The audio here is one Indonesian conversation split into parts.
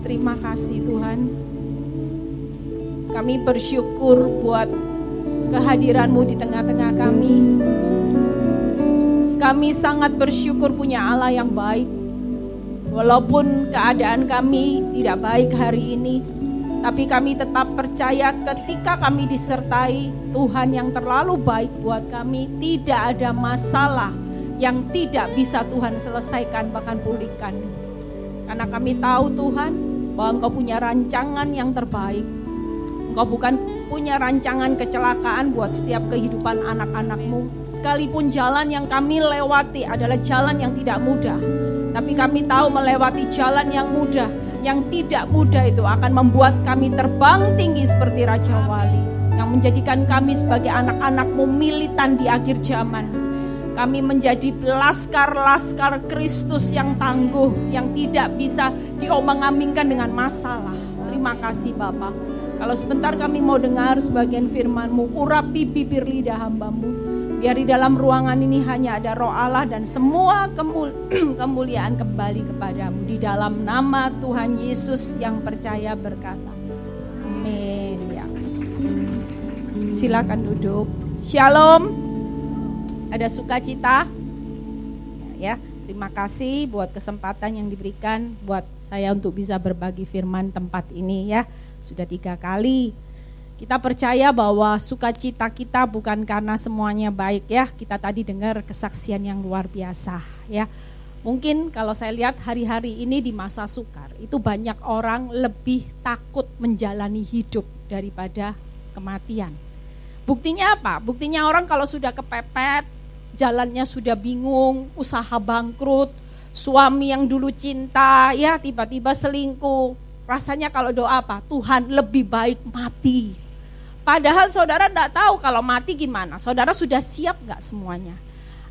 Terima kasih Tuhan. Kami bersyukur buat kehadiran-Mu di tengah-tengah kami. Kami sangat bersyukur punya Allah yang baik. Walaupun keadaan kami tidak baik hari ini, tapi kami tetap percaya ketika kami disertai Tuhan yang terlalu baik buat kami, tidak ada masalah yang tidak bisa Tuhan selesaikan bahkan pulihkan. Karena kami tahu Tuhan bahwa Engkau punya rancangan yang terbaik. Engkau bukan punya rancangan kecelakaan buat setiap kehidupan anak-anak-Mu. Sekalipun jalan yang kami lewati adalah jalan yang tidak mudah, tapi kami tahu melewati jalan yang mudah, yang tidak mudah itu akan membuat kami terbang tinggi seperti Raja Wali, yang menjadikan kami sebagai anak-anak-Mu militan di akhir zaman. Kami menjadi laskar-laskar Kristus yang tangguh, yang tidak bisa diomong-ambingkan dengan masalah. Terima kasih Bapa. Kalau sebentar kami mau dengar sebagian firman-Mu, urapi bibir lidah hamba-Mu. Biar di dalam ruangan ini hanya ada Roh Allah dan semua kemuliaan kembali kepadamu. Di dalam nama Tuhan Yesus yang percaya berkata, amin. Ya. Silakan duduk. Shalom. Ada sukacita. Ya, terima kasih buat kesempatan yang diberikan buat saya untuk bisa berbagi firman tempat ini ya. Sudah 3 kali. Kita percaya bahwa sukacita kita bukan karena semuanya baik ya. Kita tadi dengar kesaksian yang luar biasa ya. Mungkin kalau saya lihat hari-hari ini di masa sukar, itu banyak orang lebih takut menjalani hidup daripada kematian. Buktinya apa? Buktinya orang kalau sudah kepepet, jalannya sudah bingung, usaha bangkrut, suami yang dulu cinta ya tiba-tiba selingkuh. Rasanya kalau doa apa? Tuhan lebih baik mati. Padahal saudara tidak tahu kalau mati gimana. Saudara sudah siap gak semuanya?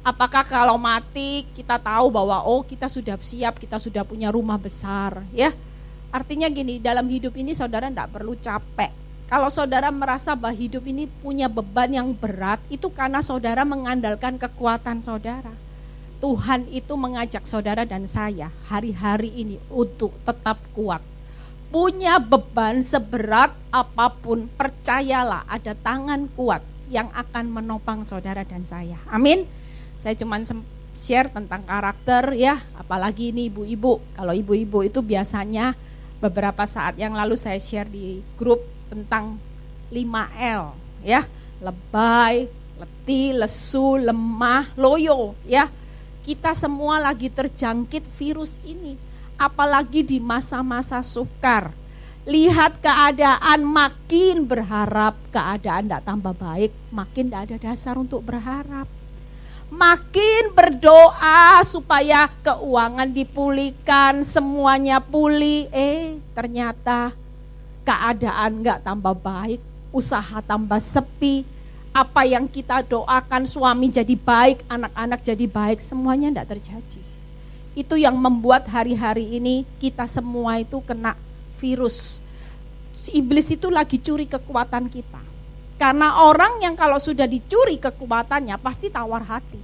Apakah kalau mati kita tahu bahwa kita sudah siap, kita sudah punya rumah besar ya? Artinya gini, dalam hidup ini saudara tidak perlu capek. Kalau saudara merasa bahwa hidup ini punya beban yang berat, itu karena saudara mengandalkan kekuatan saudara. Tuhan itu mengajak saudara dan saya hari-hari ini untuk tetap kuat. Punya beban seberat apapun, percayalah ada tangan kuat yang akan menopang saudara dan saya. Amin. Saya cuma share tentang karakter ya, apalagi ini ibu-ibu. Kalau ibu-ibu itu biasanya beberapa saat yang lalu saya share di grup tentang 5L ya. Lebay, letih, lesu, lemah, loyo ya. Kita semua lagi terjangkit virus ini. Apalagi di masa-masa sukar. Lihat keadaan makin berharap keadaan tidak tambah baik, makin tidak ada dasar untuk berharap. Makin berdoa supaya keuangan dipulihkan, semuanya pulih, ternyata keadaan nggak tambah baik, usaha tambah sepi. Apa yang kita doakan suami jadi baik, anak-anak jadi baik, semuanya tidak terjadi. Itu yang membuat hari-hari ini kita semua itu kena virus. Iblis itu lagi curi kekuatan kita. Karena orang yang kalau sudah dicuri kekuatannya pasti tawar hati.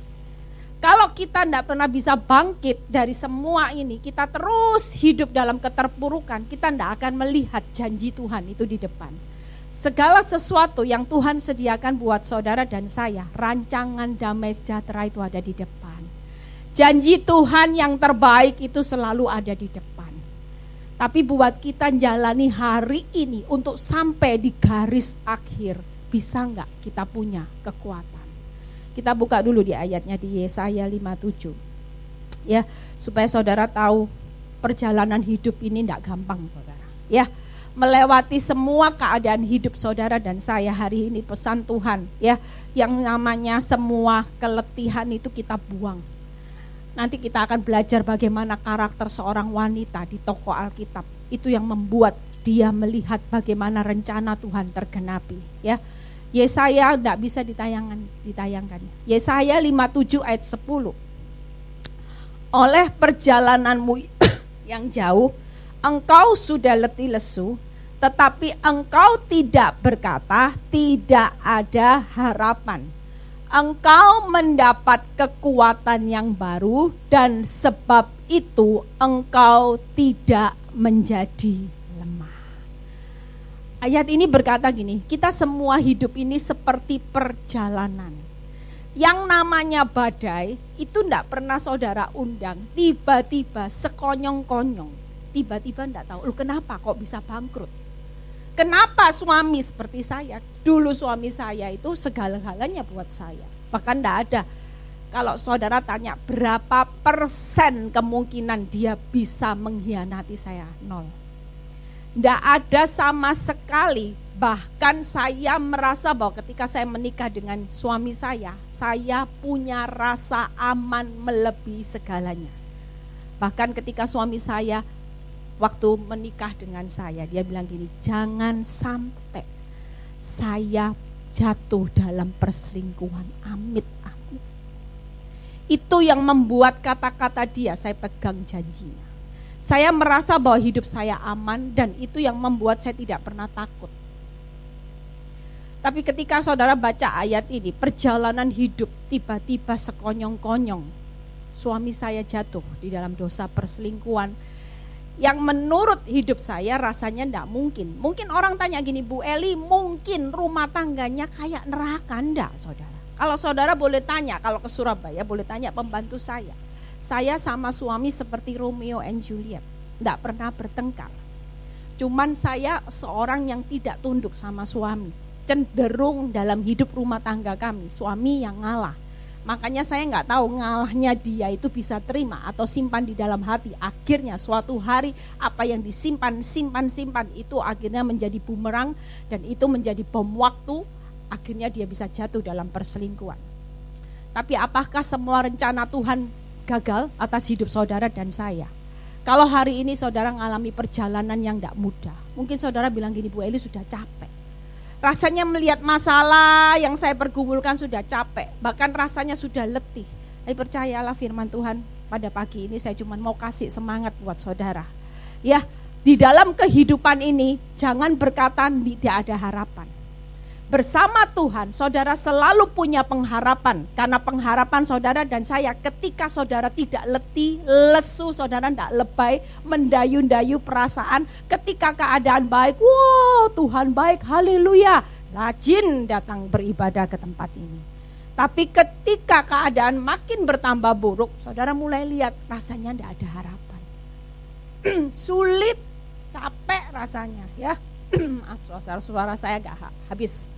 Kalau kita tidak pernah bisa bangkit dari semua ini, kita terus hidup dalam keterpurukan, kita tidak akan melihat janji Tuhan itu di depan. Segala sesuatu yang Tuhan sediakan buat saudara dan saya, rancangan damai sejahtera itu ada di depan. Janji Tuhan yang terbaik itu selalu ada di depan. Tapi buat kita jalani hari ini untuk sampai di garis akhir, bisa enggak kita punya kekuatan? Kita buka dulu di ayatnya di Yesaya 57. Ya, supaya saudara tahu perjalanan hidup ini enggak gampang saudara. Ya, melewati semua keadaan hidup saudara dan saya hari ini pesan Tuhan ya, yang namanya semua keletihan itu kita buang. Nanti kita akan belajar bagaimana karakter seorang wanita di tokoh Alkitab. Itu yang membuat dia melihat bagaimana rencana Tuhan tergenapi. Ya, Yesaya tidak bisa ditayangkan. Yesaya 57 ayat 10. Oleh perjalananmu yang jauh, engkau sudah letih lesu, tetapi engkau tidak berkata, tidak ada harapan. Engkau mendapat kekuatan yang baru dan sebab itu engkau tidak menjadi lemah. Ayat ini berkata gini, kita semua hidup ini seperti perjalanan. Yang namanya badai itu enggak pernah saudara undang, tiba-tiba sekonyong-konyong, tiba-tiba enggak tahu, kenapa kok bisa bangkrut? Kenapa suami seperti saya? Dulu suami saya itu segala-galanya buat saya. Bahkan enggak ada. Kalau saudara tanya berapa persen kemungkinan dia bisa mengkhianati saya? 0. Tidak ada sama sekali. Bahkan saya merasa bahwa ketika saya menikah dengan suami saya punya rasa aman melebihi segalanya. Bahkan ketika suami saya waktu menikah dengan saya, dia bilang gini, jangan sampai saya jatuh dalam perselingkuhan, amit. Itu yang membuat kata-kata dia, saya pegang janjinya. Saya merasa bahwa hidup saya aman dan itu yang membuat saya tidak pernah takut. Tapi ketika saudara baca ayat ini, perjalanan hidup tiba-tiba sekonyong-konyong. Suami saya jatuh di dalam dosa perselingkuhan. Yang menurut hidup saya rasanya tidak mungkin. Mungkin orang tanya gini, Bu Eli, mungkin rumah tangganya kayak neraka? Enggak, saudara. Kalau saudara boleh tanya, kalau ke Surabaya boleh tanya pembantu saya. Saya sama suami seperti Romeo and Juliet, tidak pernah bertengkar. Cuman saya seorang yang tidak tunduk sama suami. Cenderung dalam hidup rumah tangga kami, suami yang ngalah. Makanya saya nggak tahu ngalahnya dia itu bisa terima atau simpan di dalam hati. Akhirnya suatu hari apa yang simpan itu akhirnya menjadi bumerang dan itu menjadi bom waktu. Akhirnya dia bisa jatuh dalam perselingkuhan. Tapi apakah semua rencana Tuhan gagal atas hidup saudara dan saya? Kalau hari ini saudara mengalami perjalanan yang tidak mudah, mungkin saudara bilang gini, Bu Eli sudah capek. Rasanya melihat masalah yang saya pergumulkan sudah capek, bahkan rasanya sudah letih. Tapi percayalah firman Tuhan pada pagi ini saya cuma mau kasih semangat buat saudara. Ya, di dalam kehidupan ini jangan berkata tidak ada harapan. Bersama Tuhan, saudara selalu punya pengharapan. Karena pengharapan saudara dan saya ketika saudara tidak letih, lesu, saudara tidak lebay, mendayu-dayu perasaan. Ketika keadaan baik, wow Tuhan baik, haleluya. Rajin datang beribadah ke tempat ini. Tapi ketika keadaan makin bertambah buruk, saudara mulai lihat rasanya tidak ada harapan. Sulit, capek rasanya ya. Suara saya agak habis.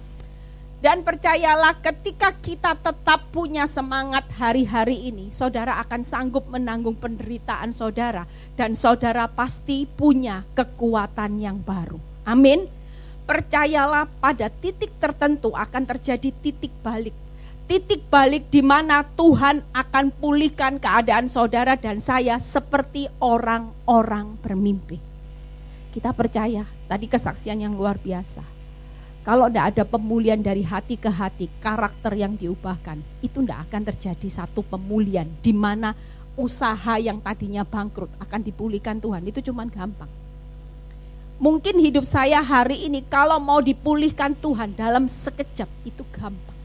Dan percayalah ketika kita tetap punya semangat hari-hari ini, saudara akan sanggup menanggung penderitaan saudara. Dan saudara pasti punya kekuatan yang baru. Amin. Percayalah pada titik tertentu akan terjadi titik balik. Titik balik di mana Tuhan akan pulihkan keadaan saudara dan saya seperti orang-orang bermimpi. Kita percaya, tadi kesaksian yang luar biasa. Kalau tidak ada pemulihan dari hati ke hati, karakter yang diubahkan, itu tidak akan terjadi satu pemulihan di mana usaha yang tadinya bangkrut akan dipulihkan Tuhan. Itu cuma gampang. Mungkin hidup saya hari ini kalau mau dipulihkan Tuhan dalam sekejap itu gampang.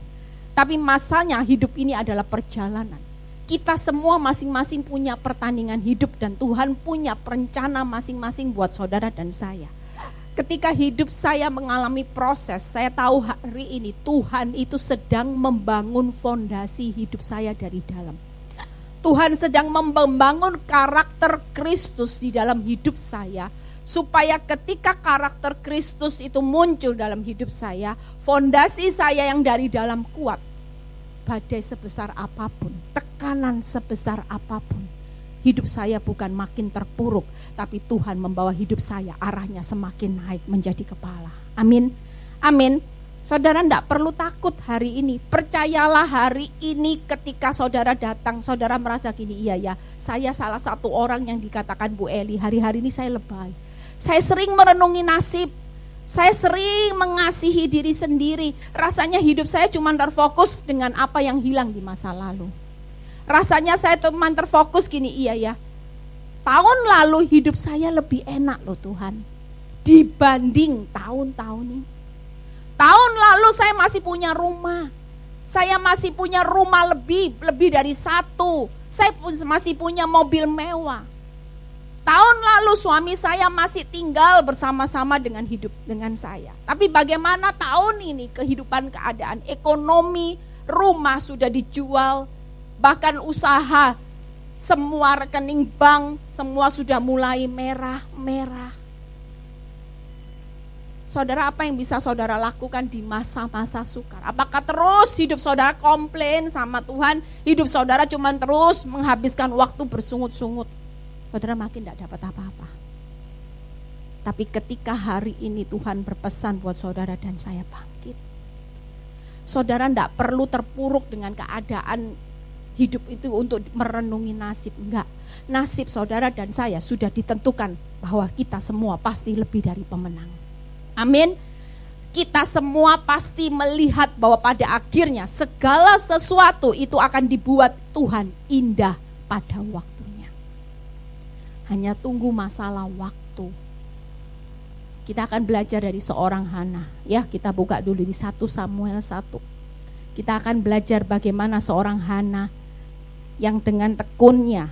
Tapi masalahnya hidup ini adalah perjalanan. Kita semua masing-masing punya pertandingan hidup dan Tuhan punya rencana masing-masing buat saudara dan saya. Ketika hidup saya mengalami proses, saya tahu hari ini Tuhan itu sedang membangun fondasi hidup saya dari dalam. Tuhan sedang membangun karakter Kristus di dalam hidup saya, supaya ketika karakter Kristus itu muncul dalam hidup saya, fondasi saya yang dari dalam kuat. Badai sebesar apapun, tekanan sebesar apapun, hidup saya bukan makin terpuruk, tapi Tuhan membawa hidup saya arahnya semakin naik menjadi kepala. Amin. Amin. Saudara tidak perlu takut hari ini. Percayalah hari ini ketika saudara datang, saudara merasa gini, iya ya, saya salah satu orang yang dikatakan Bu Eli, hari-hari ini saya lebay. Saya sering merenungi nasib. Saya sering mengasihi diri sendiri. Rasanya hidup saya cuma terfokus dengan apa yang hilang di masa lalu. Rasanya saya cuma terfokus gini, iya ya. Tahun lalu hidup saya lebih enak loh Tuhan. Dibanding tahun-tahun ini. Tahun lalu saya masih punya rumah. Saya masih punya rumah lebih dari 1. Saya masih punya mobil mewah. Tahun lalu suami saya masih tinggal bersama-sama dengan hidup dengan saya. Tapi bagaimana tahun ini kehidupan keadaan ekonomi, rumah sudah dijual, bahkan usaha, semua rekening bank, semua sudah mulai merah-merah. Saudara, apa yang bisa saudara lakukan di masa-masa sukar? Apakah terus hidup saudara komplain sama Tuhan, hidup saudara cuma terus menghabiskan waktu bersungut-sungut? Saudara makin tidak dapat apa-apa. Tapi ketika hari ini Tuhan berpesan buat saudara dan saya bangkit. Saudara tidak perlu terpuruk dengan keadaan hidup itu untuk merenungi nasib. Enggak, nasib saudara dan saya sudah ditentukan bahwa kita semua pasti lebih dari pemenang. Amin. Kita semua pasti melihat bahwa pada akhirnya segala sesuatu itu akan dibuat Tuhan indah pada waktunya. Hanya tunggu masalah waktu. Kita akan belajar dari seorang Hana. Ya, kita buka dulu di 1 Samuel 1. Kita akan belajar bagaimana seorang Hana yang dengan tekunnya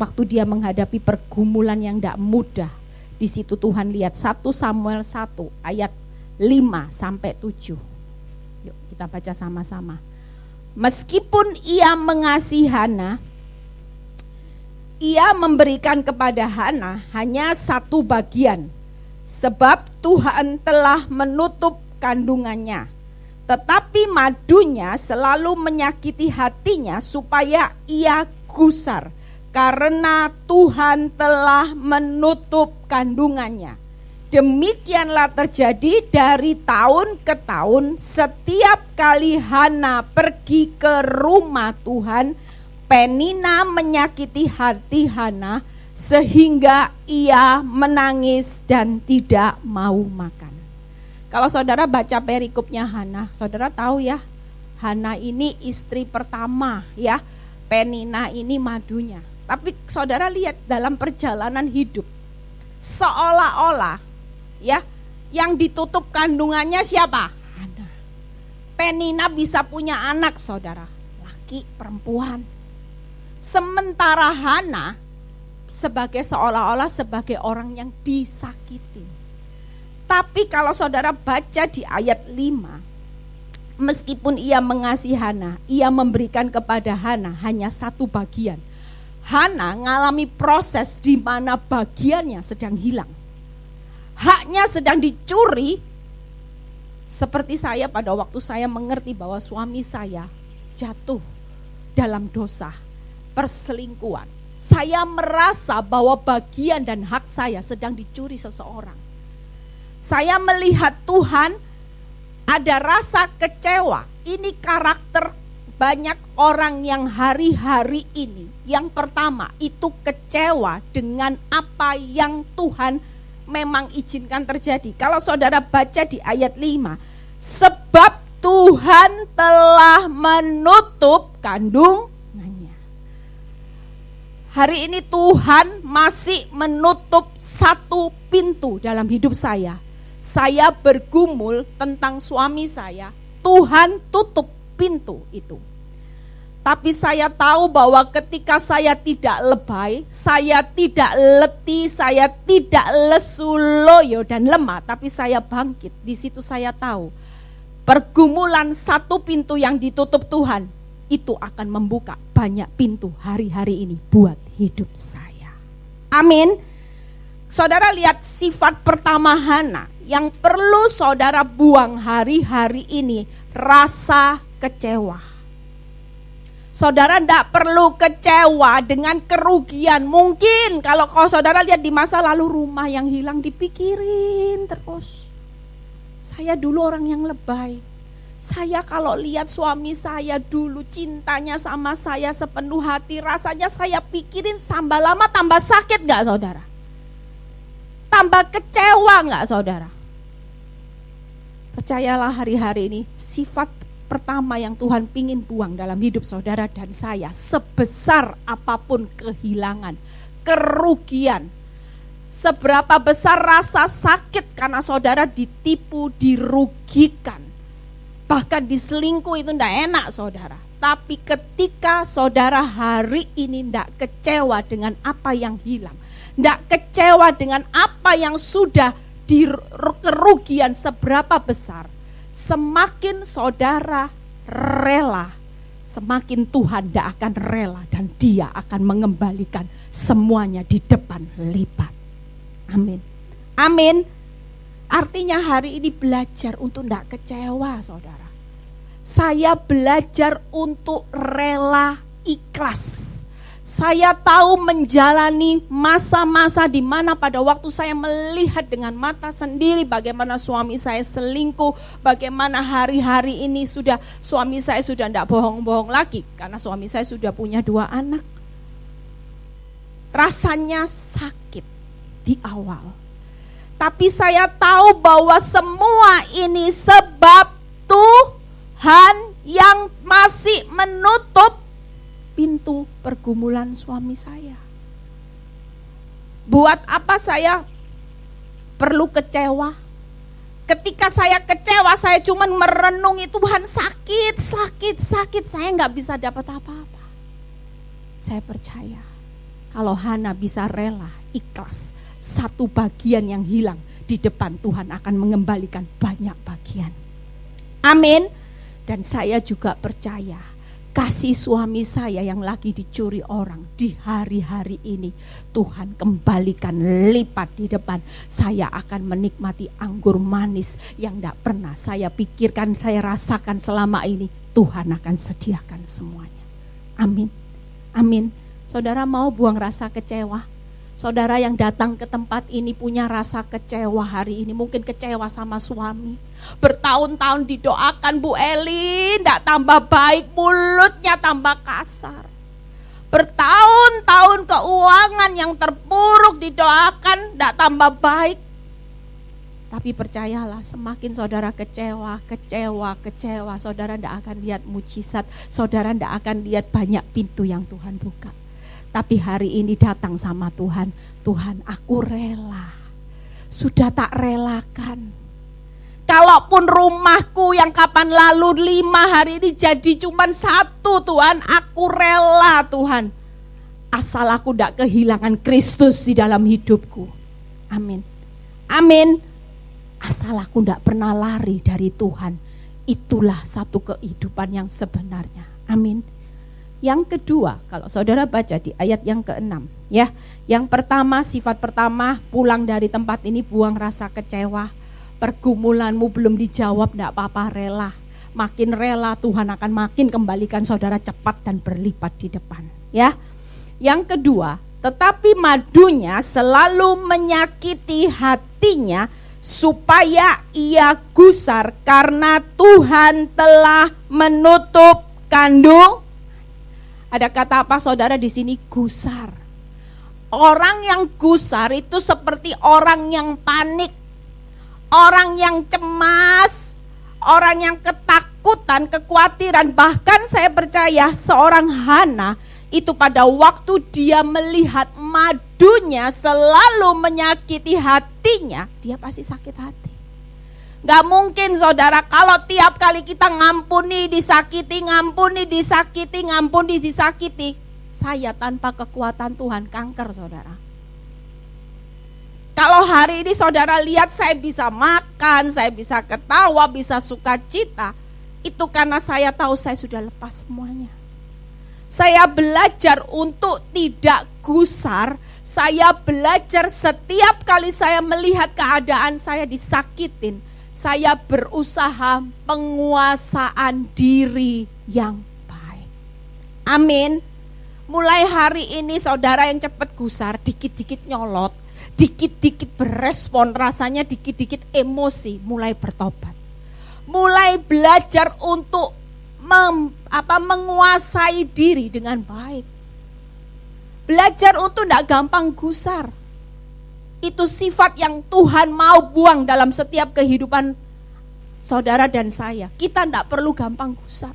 waktu dia menghadapi pergumulan yang tidak mudah. Di situ Tuhan lihat 1 Samuel 1 ayat 5 sampai 7. Yuk kita baca sama-sama. Meskipun ia mengasihi Hana, ia memberikan kepada Hana hanya satu bagian, sebab Tuhan telah menutup kandungannya. Tetapi madunya selalu menyakiti hatinya supaya ia gusar, karena Tuhan telah menutup kandungannya. Demikianlah terjadi dari tahun ke tahun. Setiap kali Hana pergi ke rumah Tuhan, Penina menyakiti hati Hana sehingga ia menangis dan tidak mau makan. Kalau saudara baca perikopnya Hana, saudara tahu ya, Hana ini istri pertama ya, Penina ini madunya. Tapi saudara lihat dalam perjalanan hidup, seolah-olah ya, yang ditutup kandungannya siapa? Hana. Penina bisa punya anak saudara, laki, perempuan. Sementara Hana seolah-olah sebagai orang yang disakitin. Tapi kalau saudara baca di ayat 5, meskipun ia mengasihi Hana, ia memberikan kepada Hana hanya satu bagian. Hana ngalami proses di mana bagiannya sedang hilang. Haknya sedang dicuri. Seperti saya pada waktu saya mengerti bahwa suami saya jatuh dalam dosa perselingkuhan. Saya merasa bahwa bagian dan hak saya sedang dicuri seseorang. Saya melihat Tuhan ada rasa kecewa. Ini karakter banyak orang yang hari-hari ini. Yang pertama itu kecewa dengan apa yang Tuhan memang izinkan terjadi. Kalau saudara baca di ayat 5, sebab Tuhan telah menutup kandungannya. Hari ini Tuhan masih menutup satu pintu dalam hidup saya. Saya bergumul tentang suami saya, Tuhan tutup pintu itu. Tapi saya tahu bahwa ketika saya tidak lebay, saya tidak letih, saya tidak lesu, loyo dan lemah, tapi saya bangkit. Di situ saya tahu pergumulan satu pintu yang ditutup Tuhan itu akan membuka banyak pintu hari-hari ini buat hidup saya. Amin. Saudara lihat sifat pertama Hana yang perlu saudara buang hari-hari ini, rasa kecewa. Saudara tidak perlu kecewa dengan kerugian. Mungkin kalau saudara lihat di masa lalu rumah yang hilang dipikirin terus. Saya dulu orang yang lebay. Saya kalau lihat suami saya dulu cintanya sama saya sepenuh hati, rasanya saya pikirin tambah lama tambah sakit gak saudara? Tambah kecewa gak saudara? Percayalah hari-hari ini sifat pertama yang Tuhan pingin buang dalam hidup saudara dan saya, sebesar apapun kehilangan, kerugian, seberapa besar rasa sakit karena saudara ditipu, dirugikan, bahkan diselingkuh, itu tidak enak saudara. Tapi ketika saudara hari ini tidak kecewa dengan apa yang hilang, Tidak kecewa dengan apa yang sudah kerugian seberapa besar. Semakin saudara rela, semakin Tuhan tidak akan rela dan Dia akan mengembalikan semuanya di depan lipat. Amin. Amin. Artinya hari ini belajar untuk tidak kecewa, saudara. Saya belajar untuk rela ikhlas. Saya tahu menjalani masa-masa di mana pada waktu saya melihat dengan mata sendiri bagaimana suami saya selingkuh, bagaimana hari-hari ini suami saya sudah tidak bohong-bohong lagi karena suami saya sudah punya 2 anak. Rasanya sakit di awal. Tapi saya tahu bahwa semua ini sebab Tuhan yang masih menutup pintu pergumulan suami saya. Buat apa saya perlu kecewa? Ketika saya kecewa, saya cuma merenungi Tuhan, sakit. Saya nggak bisa dapat apa-apa. Saya percaya kalau Hana bisa rela, ikhlas, satu bagian yang hilang di depan Tuhan akan mengembalikan banyak bagian. Amin. Dan saya juga percaya kasih suami saya yang lagi dicuri orang di hari-hari ini Tuhan kembalikan lipat di depan. Saya akan menikmati anggur manis yang tidak pernah saya pikirkan, saya rasakan selama ini. Tuhan akan sediakan semuanya. Amin. Amin. Saudara mau buang rasa kecewa? Saudara yang datang ke tempat ini punya rasa kecewa hari ini, mungkin kecewa sama suami. Bertahun-tahun didoakan, Bu Eli, tidak tambah baik, mulutnya tambah kasar. Bertahun-tahun keuangan yang terpuruk didoakan, tidak tambah baik. Tapi percayalah, semakin saudara kecewa, saudara tidak akan lihat mujizat, saudara tidak akan lihat banyak pintu yang Tuhan buka. Tapi hari ini datang sama Tuhan, Tuhan aku rela, sudah tak relakan. Kalaupun rumahku yang kapan lalu 5 hari ini jadi cuma 1 Tuhan, aku rela Tuhan. Asal aku tidak kehilangan Kristus di dalam hidupku. Amin. Amin. Asal aku tidak pernah lari dari Tuhan. Itulah satu kehidupan yang sebenarnya. Amin. Yang kedua, kalau saudara baca di ayat yang ke-6 ya. Yang pertama, sifat pertama, pulang dari tempat ini buang rasa kecewa. Pergumulanmu belum dijawab, enggak apa-apa, rela. Makin rela Tuhan akan makin kembalikan saudara cepat dan berlipat di depan ya. Yang kedua, tetapi madunya selalu menyakiti hatinya supaya ia gusar karena Tuhan telah menutup kandung. Ada kata apa saudara di sini? Gusar. Orang yang gusar itu seperti orang yang panik, orang yang cemas, orang yang ketakutan, kekhawatiran. Bahkan saya percaya seorang Hana itu pada waktu dia melihat madunya selalu menyakiti hatinya, dia pasti sakit hati. Gak mungkin saudara kalau tiap kali kita ngampuni, disakiti, ngampuni, disakiti, ngampuni, disakiti. Saya tanpa kekuatan Tuhan kanker saudara. Kalau hari ini saudara lihat saya bisa makan, saya bisa ketawa, bisa sukacita. Itu karena saya tahu saya sudah lepas semuanya. Saya belajar untuk tidak gusar. Saya belajar setiap kali saya melihat keadaan saya disakitin, saya berusaha penguasaan diri yang baik. Amin. Mulai hari ini saudara yang cepat gusar, dikit-dikit nyolot, dikit-dikit berespon, rasanya dikit-dikit emosi, mulai bertobat. Mulai belajar untuk menguasai diri dengan baik. Belajar untuk tidak gampang gusar. Itu sifat yang Tuhan mau buang dalam setiap kehidupan saudara dan saya. Kita tidak perlu gampang gusar.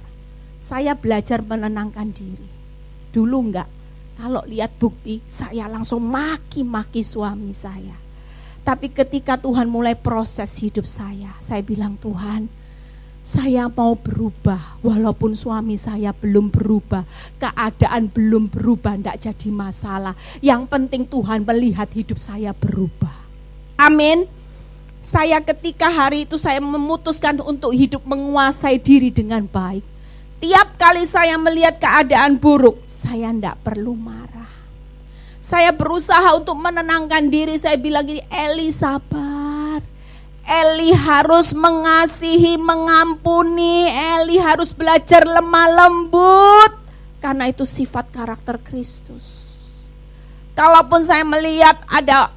Saya belajar menenangkan diri. Dulu enggak, kalau lihat bukti saya langsung maki-maki suami saya. Tapi ketika Tuhan mulai proses hidup saya bilang, Tuhan, Saya mau berubah, walaupun suami saya belum berubah, keadaan belum berubah, tidak jadi masalah. Yang penting Tuhan melihat hidup saya berubah. Amin. Saya ketika hari itu saya memutuskan untuk hidup menguasai diri dengan baik. Tiap kali saya melihat keadaan buruk, saya tidak perlu marah. Saya berusaha untuk menenangkan diri, saya bilang gini, Eli sabar. Eli harus mengasihi, mengampuni. Eli harus belajar lemah lembut. Karena itu sifat karakter Kristus. Kalaupun saya melihat ada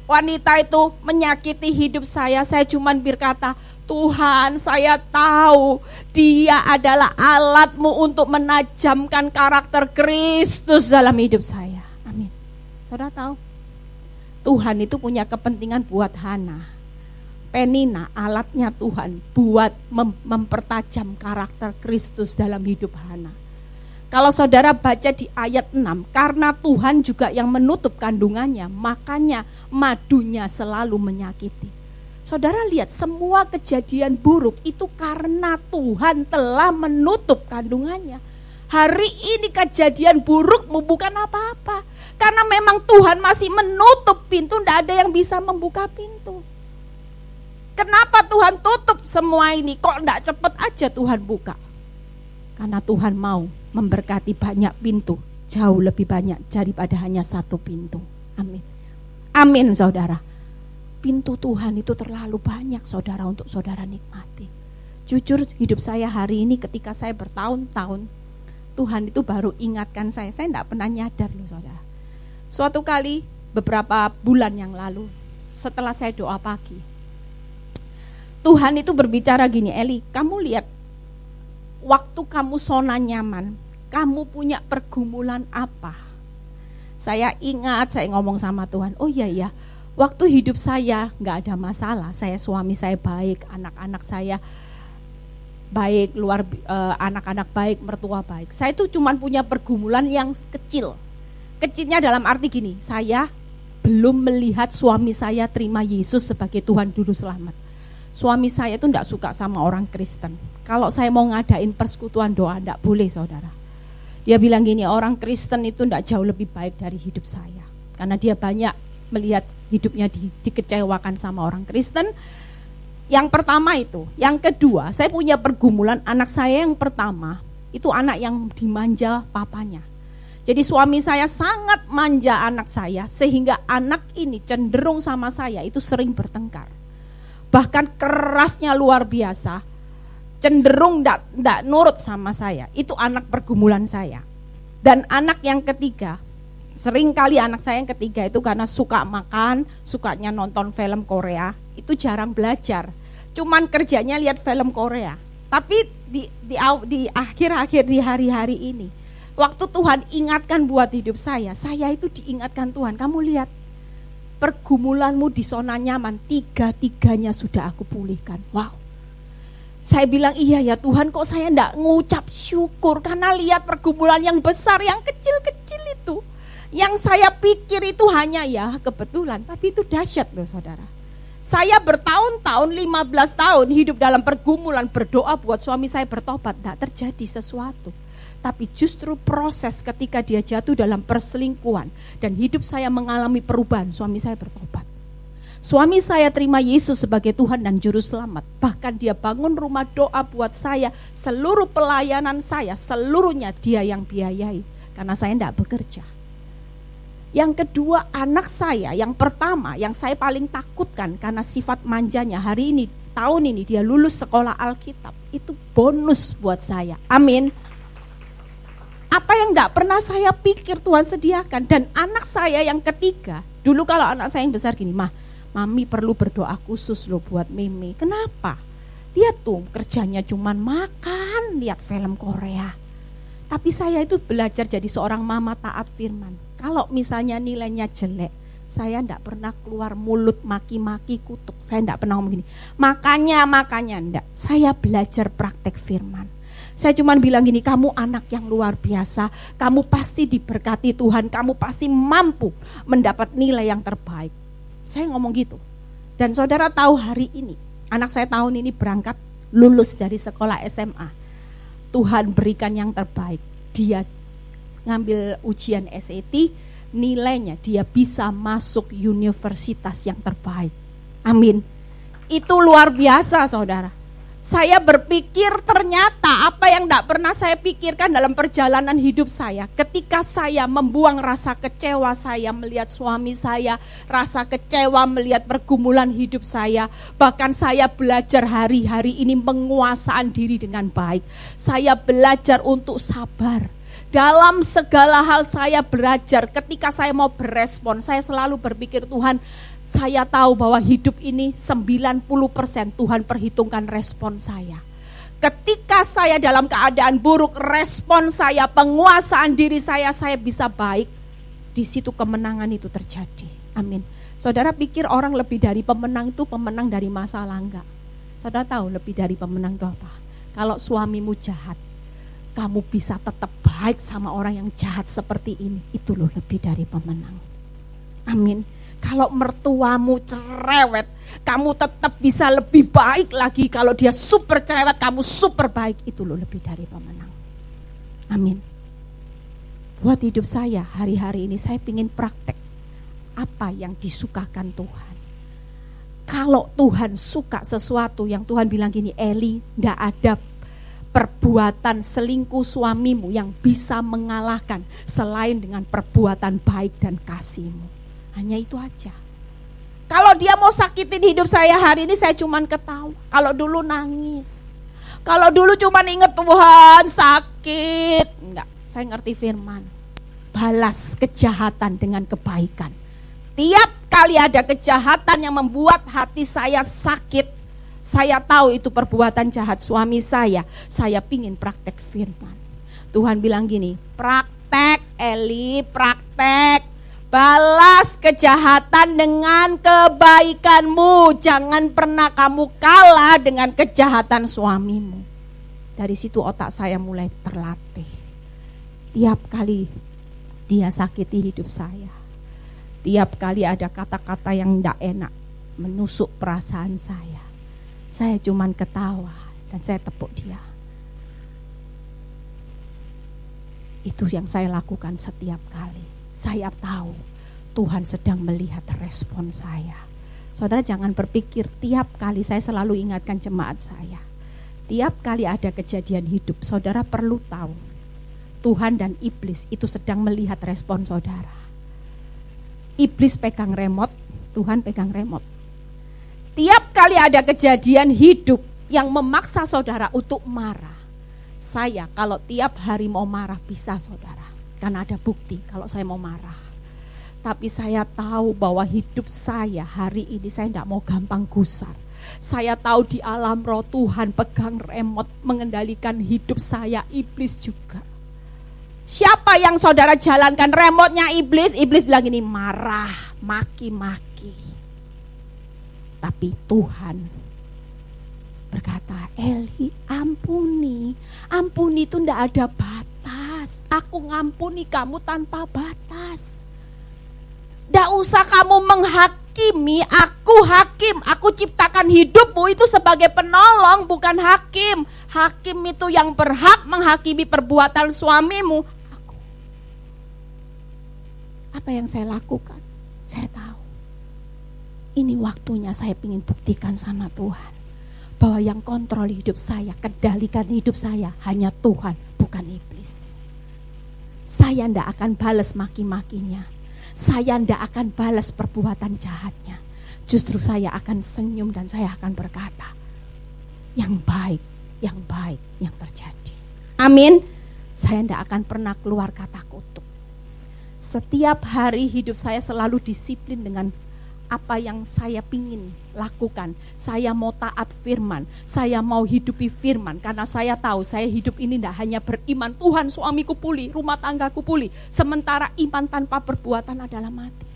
wanita itu menyakiti hidup saya cuma berkata, Tuhan, saya tahu dia adalah alat-Mu untuk menajamkan karakter Kristus dalam hidup saya. Amin. Saudara tahu, Tuhan itu punya kepentingan buat Hana. Penina alatnya Tuhan buat mempertajam karakter Kristus dalam hidup Hana. Kalau saudara baca di ayat 6, karena Tuhan juga yang menutup kandungannya, makanya madunya selalu menyakiti. Saudara lihat, semua kejadian buruk itu karena Tuhan telah menutup kandungannya. Hari ini kejadian burukmu bukan apa-apa, karena memang Tuhan masih menutup pintu, tidak ada yang bisa membuka pintu. Kenapa Tuhan tutup semua ini? Kok enggak cepat aja Tuhan buka? Karena Tuhan mau memberkati banyak pintu, jauh lebih banyak daripada hanya satu pintu. Amin. Amin saudara. Pintu Tuhan itu terlalu banyak saudara untuk saudara nikmati. Jujur hidup saya hari ini ketika saya bertahun-tahun, Tuhan itu baru ingatkan saya enggak pernah nyadar loh saudara. Suatu kali beberapa bulan yang lalu setelah saya doa pagi, Tuhan itu berbicara gini, Eli, kamu lihat waktu kamu zona nyaman, kamu punya pergumulan apa? Saya ingat, saya ngomong sama Tuhan, oh iya, waktu hidup saya gak ada masalah, suami saya baik, anak-anak saya baik, anak-anak baik, mertua baik. Saya itu cuma punya pergumulan yang kecil. Kecilnya dalam arti gini, saya belum melihat suami saya terima Yesus sebagai Tuhan Juru Selamat. Suami saya itu enggak suka sama orang Kristen. Kalau saya mau ngadain persekutuan doa, enggak boleh saudara. Dia bilang gini, orang Kristen itu enggak jauh lebih baik dari hidup saya. Karena dia banyak melihat hidupnya dikecewakan sama orang Kristen. Yang pertama itu. Yang kedua, saya punya pergumulan anak saya yang pertama. Itu anak yang dimanja papanya. Jadi suami saya sangat manja anak saya. Sehingga anak ini cenderung sama saya itu sering bertengkar. Bahkan kerasnya luar biasa, cenderung tidak nurut sama saya. Itu anak pergumulan saya. Dan anak yang ketiga, sering kali anak saya yang ketiga itu karena suka makan, sukanya nonton film Korea, itu jarang belajar. Cuman kerjanya lihat film Korea. Tapi di akhir-akhir di hari-hari ini, waktu Tuhan ingatkan buat hidup saya itu diingatkan Tuhan, kamu lihat, pergumulanmu di zona nyaman, tiga-tiganya sudah aku pulihkan. Wow. Saya bilang iya ya Tuhan, kok saya enggak ngucap syukur karena lihat pergumulan yang besar, yang kecil-kecil itu. Yang saya pikir itu hanya ya kebetulan, tapi itu dahsyat loh saudara. Saya bertahun-tahun, 15 tahun hidup dalam pergumulan, berdoa buat suami saya bertobat, enggak terjadi sesuatu. Tapi justru proses ketika dia jatuh dalam perselingkuhan dan hidup saya mengalami perubahan, suami saya bertobat. Suami saya terima Yesus sebagai Tuhan dan Juru Selamat. Bahkan dia bangun rumah doa buat saya, seluruh pelayanan saya, seluruhnya dia yang biayai. Karena saya tidak bekerja. Yang kedua, anak saya yang pertama, yang saya paling takutkan karena sifat manjanya, hari ini, tahun ini dia lulus sekolah Alkitab. Itu bonus buat saya. Amin. Apa yang enggak pernah saya pikir Tuhan sediakan. Dan anak saya yang ketiga, dulu kalau anak saya yang besar gini, Mami perlu berdoa khusus loh buat Mimi. Kenapa? Dia tuh kerjanya cuman makan, lihat film Korea. Tapi saya itu belajar jadi seorang mama taat firman. Kalau misalnya nilainya jelek, saya enggak pernah keluar mulut maki-maki kutuk. Saya enggak pernah ngomong gini, makanya enggak. Saya belajar praktek firman. Saya cuma bilang gini, kamu anak yang luar biasa, kamu pasti diberkati Tuhan, kamu pasti mampu mendapat nilai yang terbaik. Saya ngomong gitu. Dan saudara tahu hari ini, anak saya tahun ini berangkat lulus dari sekolah SMA, Tuhan berikan yang terbaik. Dia ngambil ujian SAT, nilainya dia bisa masuk universitas yang terbaik. Amin. Itu luar biasa, saudara. Saya berpikir ternyata apa yang tidak pernah saya pikirkan dalam perjalanan hidup saya. Ketika saya membuang rasa kecewa saya melihat suami saya, rasa kecewa melihat pergumulan hidup saya. Bahkan saya belajar hari-hari ini menguasaan diri dengan baik. Saya belajar untuk sabar. Dalam segala hal saya belajar. Ketika saya mau berespon, saya selalu berpikir, Tuhan, saya tahu bahwa hidup ini 90% Tuhan perhitungkan respon saya. Ketika saya dalam keadaan buruk, respon saya, penguasaan diri saya bisa baik. Di situ kemenangan itu terjadi. Amin. Saudara pikir orang lebih dari pemenang itu pemenang dari masalah enggak? Saudara tahu lebih dari pemenang itu apa? Kalau suamimu jahat, kamu bisa tetap baik sama orang yang jahat seperti ini. Itu loh lebih dari pemenang. Amin. Kalau mertuamu cerewet, kamu tetap bisa lebih baik lagi. Kalau dia super cerewet, kamu super baik. Itu loh lebih dari pemenang. Amin. Buat hidup saya hari-hari ini, saya ingin praktek apa yang disukakan Tuhan. Kalau Tuhan suka sesuatu yang Tuhan bilang gini, Eli, tidak ada perbuatan selingkuh suamimu yang bisa mengalahkan selain dengan perbuatan baik dan kasihmu. Hanya itu aja. Kalau dia mau sakitin hidup saya hari ini, saya cuman ketawa. Kalau dulu nangis. Kalau dulu cuman inget Tuhan sakit. Enggak, saya ngerti firman. Balas kejahatan dengan kebaikan. Tiap kali ada kejahatan yang membuat hati saya sakit, saya tahu itu perbuatan jahat suami saya. Saya pingin praktek firman. Tuhan bilang gini, praktek Eli, praktek. Balas kejahatan dengan kebaikanmu. Jangan pernah kamu kalah dengan kejahatan suamimu. Dari situ otak saya mulai terlatih. Tiap kali dia sakiti hidup saya, tiap kali ada kata-kata yang tidak enak menusuk perasaan saya cuman ketawa dan saya tepuk dia. Itu yang saya lakukan setiap kali. Saya tahu Tuhan sedang melihat respon saya. Saudara jangan berpikir tiap kali, saya selalu ingatkan jemaat saya. Tiap kali ada kejadian hidup, saudara perlu tahu Tuhan dan iblis itu sedang melihat respon saudara. Iblis pegang remote, Tuhan pegang remote. Tiap kali ada kejadian hidup yang memaksa saudara untuk marah. Saya kalau tiap hari mau marah bisa saudara. Karena ada bukti kalau saya mau marah. Tapi saya tahu bahwa hidup saya hari ini saya tidak mau gampang gusar. Saya tahu di alam roh Tuhan pegang remote mengendalikan hidup saya, iblis juga. Siapa yang saudara jalankan remote-nya iblis? Iblis bilang gini, marah, maki-maki. Tapi Tuhan berkata, Eli ampuni. Ampuni itu tidak ada batas. Aku ngampuni kamu tanpa batas. Tidak usah kamu menghakimi, aku hakim. Aku ciptakan hidupmu itu sebagai penolong, bukan hakim. Hakim itu yang berhak menghakimi perbuatan suamimu. Aku. Apa yang saya lakukan? Saya tahu. Ini waktunya saya ingin buktikan sama Tuhan. Bahwa yang kontrol hidup saya, kendalikan hidup saya hanya Tuhan, bukan iblis. Saya tidak akan balas maki-makinya. Saya tidak akan balas perbuatan jahatnya. Justru saya akan senyum dan saya akan berkata, yang baik yang terjadi. Amin. Saya tidak akan pernah keluar kata kutuk. Setiap hari hidup saya selalu disiplin dengan apa yang saya pingin lakukan. Saya mau taat firman, saya mau hidupi firman. Karena saya tahu saya hidup ini tidak hanya beriman, Tuhan suamiku pulih, rumah tanggaku pulih. Sementara iman tanpa perbuatan adalah mati.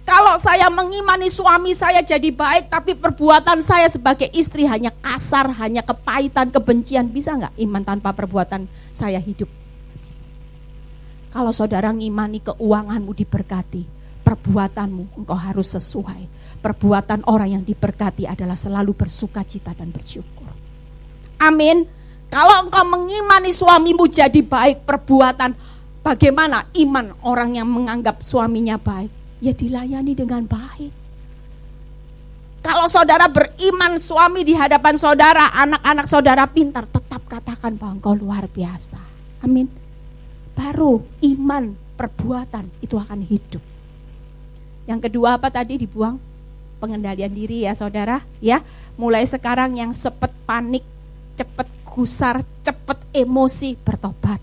Kalau saya mengimani suami saya jadi baik, tapi perbuatan saya sebagai istri hanya kasar, hanya kepahitan, kebencian, bisa nggak iman tanpa perbuatan saya hidup? Kalau saudara ngimani keuanganmu diberkati, perbuatanmu engkau harus sesuai. Perbuatan orang yang diberkati adalah selalu bersuka cita dan bersyukur. Amin. Kalau engkau mengimani suamimu jadi baik perbuatan, bagaimana iman orang yang menganggap suaminya baik? Ya dilayani dengan baik. Kalau saudara beriman suami di hadapan saudara, anak-anak saudara pintar, tetap katakan bahwa engkau luar biasa. Amin. Baru iman perbuatan itu akan hidup. Yang kedua apa tadi dibuang? Pengendalian diri ya saudara. Ya, mulai sekarang yang cepet panik, cepet gusar, cepet emosi, bertobat.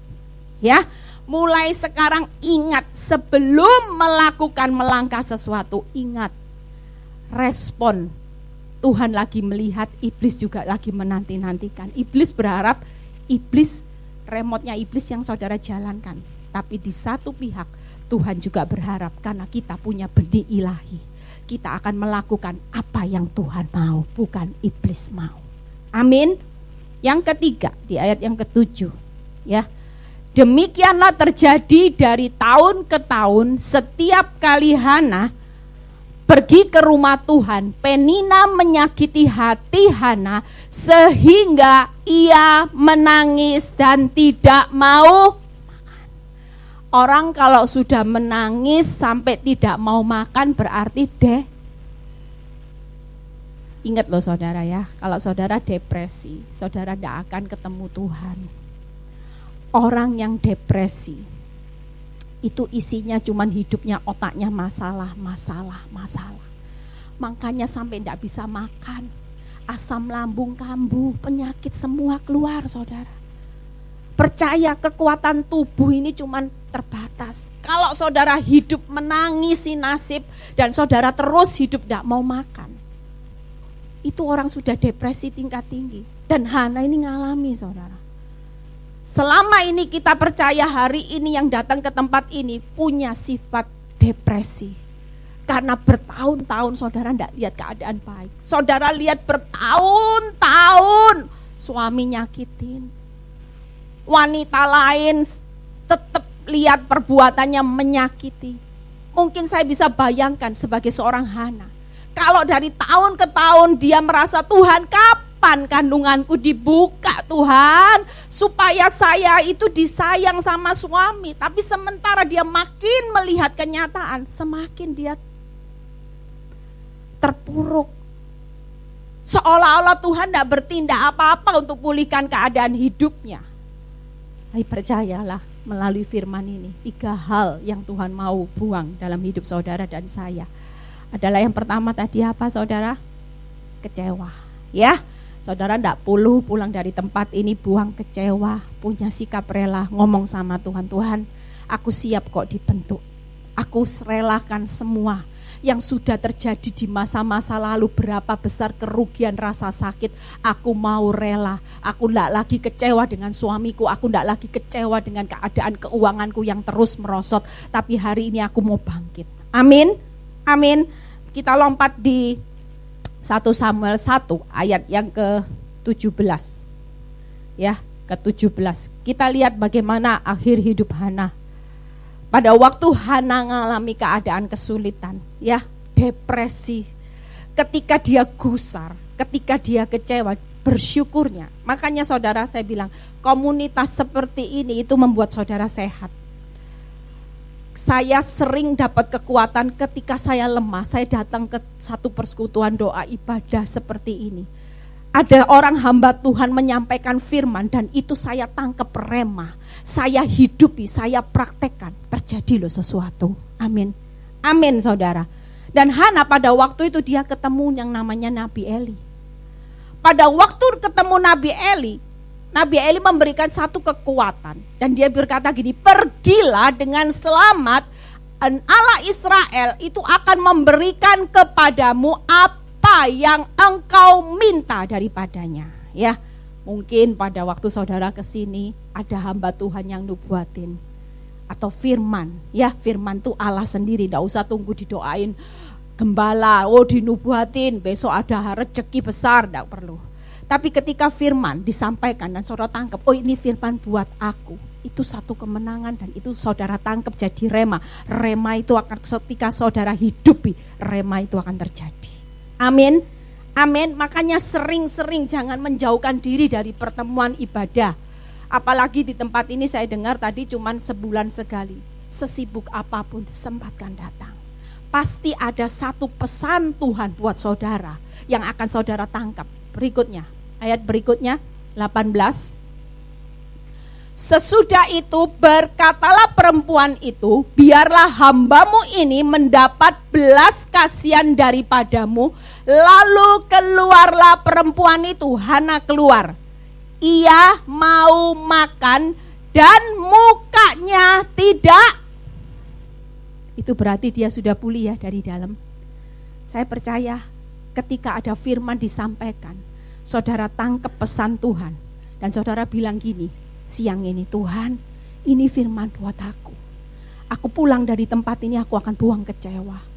Ya, mulai sekarang ingat sebelum melangkah sesuatu, ingat respon. Tuhan lagi melihat, iblis juga lagi menanti-nantikan. Iblis berharap, remote-nya iblis yang saudara jalankan. Tapi di satu pihak Tuhan juga berharap karena kita punya benih ilahi, kita akan melakukan apa yang Tuhan mau, bukan iblis mau. Amin. Yang ketiga di ayat yang ke-7, ya. Demikianlah terjadi dari tahun ke tahun. Setiap kali Hana pergi ke rumah Tuhan, Penina menyakiti hati Hana sehingga ia menangis dan tidak mau makan. Orang kalau sudah menangis sampai tidak mau makan berarti ingat loh saudara ya, kalau saudara depresi, saudara tidak akan ketemu Tuhan. Orang yang depresi itu isinya cuman hidupnya, otaknya masalah. Makanya sampai tidak bisa makan, asam lambung kambuh, penyakit semua keluar saudara. Percaya kekuatan tubuh ini cuman terbatas. Kalau saudara hidup menangisi nasib dan saudara terus hidup tidak mau makan, itu orang sudah depresi tingkat tinggi. Dan Hana ini ngalami saudara. Selama ini kita percaya hari ini yang datang ke tempat ini punya sifat depresi. Karena bertahun-tahun saudara tidak lihat keadaan baik. Saudara lihat bertahun-tahun suami nyakitin. Wanita lain tetap lihat perbuatannya menyakiti. Mungkin saya bisa bayangkan sebagai seorang Hana. Kalau dari tahun ke tahun dia merasa, Tuhan kapan kandunganku dibuka Tuhan, supaya saya itu disayang sama suami. Tapi sementara dia makin melihat kenyataan, semakin dia terpuruk. Seolah-olah Tuhan tidak bertindak apa-apa untuk pulihkan keadaan hidupnya. Tapi percayalah, melalui firman ini 3 hal yang Tuhan mau buang dalam hidup saudara dan saya. Adalah yang pertama tadi apa saudara? Kecewa. Ya, saudara tidak perlu pulang dari tempat ini buang kecewa, punya sikap rela, ngomong sama Tuhan, Tuhan aku siap kok dibentuk. Aku relakan semua yang sudah terjadi di masa-masa lalu, berapa besar kerugian rasa sakit, aku mau rela. Aku tidak lagi kecewa dengan suamiku, aku tidak lagi kecewa dengan keadaan keuanganku yang terus merosot, tapi hari ini aku mau bangkit. Amin. Amin. Kita lompat di 1 Samuel 1 ayat yang ke-17. Ya, ke-17. Kita lihat bagaimana akhir hidup Hana. Pada waktu Hana mengalami keadaan kesulitan, ya, depresi. Ketika dia gusar, ketika dia kecewa, bersyukurnya. Makanya saudara saya bilang, komunitas seperti ini itu membuat saudara sehat. Saya sering dapat kekuatan ketika saya lemah. Saya datang ke satu persekutuan doa ibadah seperti ini. Ada orang hamba Tuhan menyampaikan firman dan itu saya tangkap rema. Saya hidupi, saya praktekkan. Terjadi loh sesuatu. Amin. Amin saudara. Dan Hana pada waktu itu dia ketemu yang namanya Nabi Eli. Pada waktu ketemu Nabi Eli memberikan satu kekuatan dan dia berkata gini, pergilah dengan selamat, Allah Israel itu akan memberikan kepadamu apa yang engkau minta daripadanya. Ya, mungkin pada waktu saudara kesini ada hamba Tuhan yang nubuatin atau firman, ya firman itu Allah sendiri, tidak usah tunggu didoain gembala, dinubuatin besok ada rezeki besar, tidak perlu. Tapi ketika firman disampaikan dan saudara tangkap, oh ini firman buat aku, itu satu kemenangan dan itu saudara tangkap jadi rema. Rema itu akan ketika saudara hidupi, rema itu akan terjadi. Amin. Amin. Makanya sering-sering jangan menjauhkan diri dari pertemuan ibadah. Apalagi di tempat ini saya dengar tadi cuman sebulan sekali. Sesibuk apapun sempatkan datang. Pasti ada satu pesan Tuhan buat saudara yang akan saudara tangkap. Berikutnya, ayat berikutnya 18. Sesudah itu berkatalah perempuan itu, biarlah hambamu ini mendapat belas kasihan daripadamu. Lalu keluarlah perempuan itu, Hana keluar. Ia mau makan dan mukanya tidak. Itu berarti dia sudah pulih ya dari dalam. Saya percaya ketika ada firman disampaikan, saudara tangkap pesan Tuhan. Dan saudara bilang gini, siang ini, Tuhan, ini firman buat aku. Aku pulang dari tempat ini, aku akan buang kecewa.